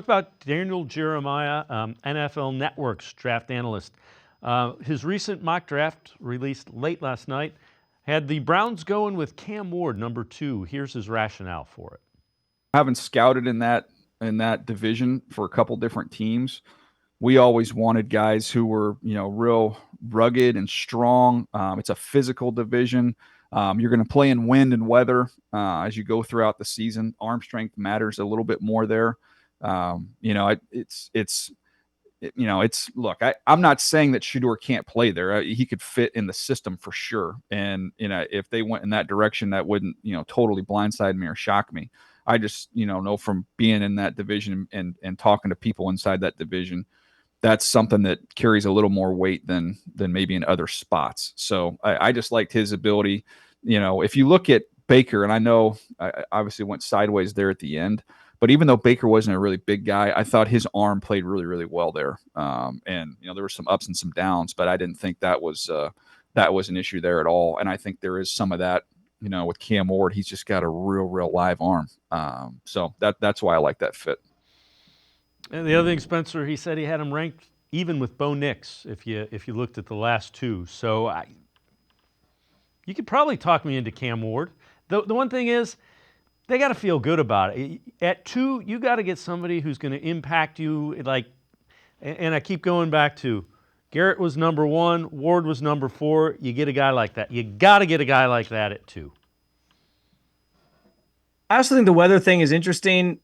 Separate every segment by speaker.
Speaker 1: About Daniel Jeremiah, NFL Network's draft analyst. His recent mock draft, released late last night, had the Browns going with Cam Ward, number 2. Here's his rationale for it.
Speaker 2: Having scouted in that division for a couple different teams, we always wanted guys who were, real rugged and strong. It's a physical division. You're going to play in wind and weather as you go throughout the season. Arm strength matters a little bit more there. It's look. I'm not saying that Shador can't play there. He could fit in the system for sure. And if they went in that direction, that wouldn't totally blindside me or shock me. I just know from being in that division and talking to people inside that division, that's something that carries a little more weight than maybe in other spots. So I just liked his ability. If you look at Baker, and I know I obviously went sideways there at the end, but even though Baker wasn't a really big guy, I thought his arm played really, really well there. And there were some ups and some downs, but I didn't think that was an issue there at all. And I think there is some of that. With Cam Ward, he's just got a real live arm. So that's why I like that fit.
Speaker 1: And the other thing, Spencer, he said he had him ranked even with Bo Nix if you looked at the last 2. So you could probably talk me into Cam Ward. The one thing is, they got to feel good about it. At 2, you got to get somebody who's going to impact you. And I keep going back to Garrett was number 1, Ward was number 4. You get a guy like that. You got to get a guy like that at 2.
Speaker 3: I also think the weather thing is interesting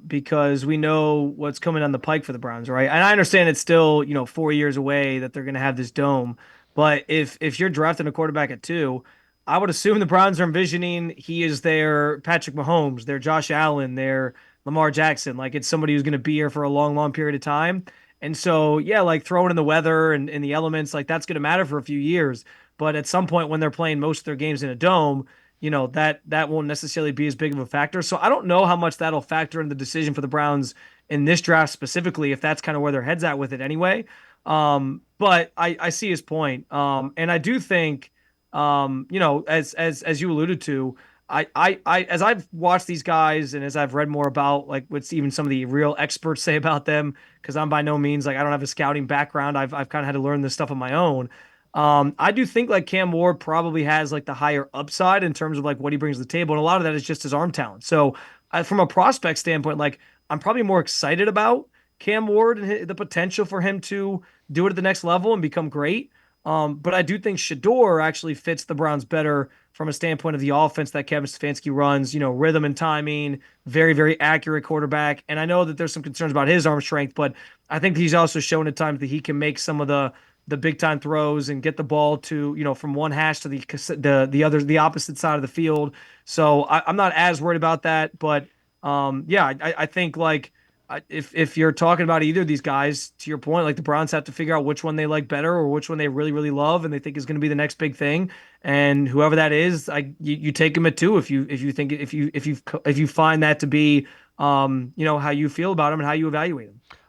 Speaker 3: because we know what's coming down the pike for the Browns, right? And I understand it's still 4 years away that they're going to have this dome, but if you're drafting a quarterback at 2, I would assume the Browns are envisioning he is their Patrick Mahomes, their Josh Allen, their Lamar Jackson. Like it's somebody who's going to be here for a long period of time. And so, yeah, like throwing in the weather and the elements, like that's going to matter for a few years. But at some point when they're playing most of their games in a dome, that won't necessarily be as big of a factor. So I don't know how much that'll factor in the decision for the Browns in this draft specifically, if that's kind of where their head's at with it anyway. But I see his point. And I do think, as you alluded to, I as I've watched these guys and as I've read more about like what even some of the real experts say about them, because I'm by no means like I don't have a scouting background. I've kind of had to learn this stuff on my own. I do think like Cam Ward probably has like the higher upside in terms of like what he brings to the table, and a lot of that is just his arm talent. So, from a prospect standpoint, like I'm probably more excited about Cam Ward and the potential for him to do it at the next level and become great. But I do think Shador actually fits the Browns better from a standpoint of the offense that Kevin Stefanski runs, rhythm and timing, very accurate quarterback. And I know that there's some concerns about his arm strength, but I think he's also shown at times that he can make some of the big time throws and get the ball to, from one hash to the opposite side of the field. So I'm not as worried about that, but yeah, I think like if you're talking about either of these guys, to your point, like the Browns have to figure out which one they like better or which one they really love and they think is going to be the next big thing. And whoever that is, you take them at 2 if you find that to be how you feel about them and how you evaluate them.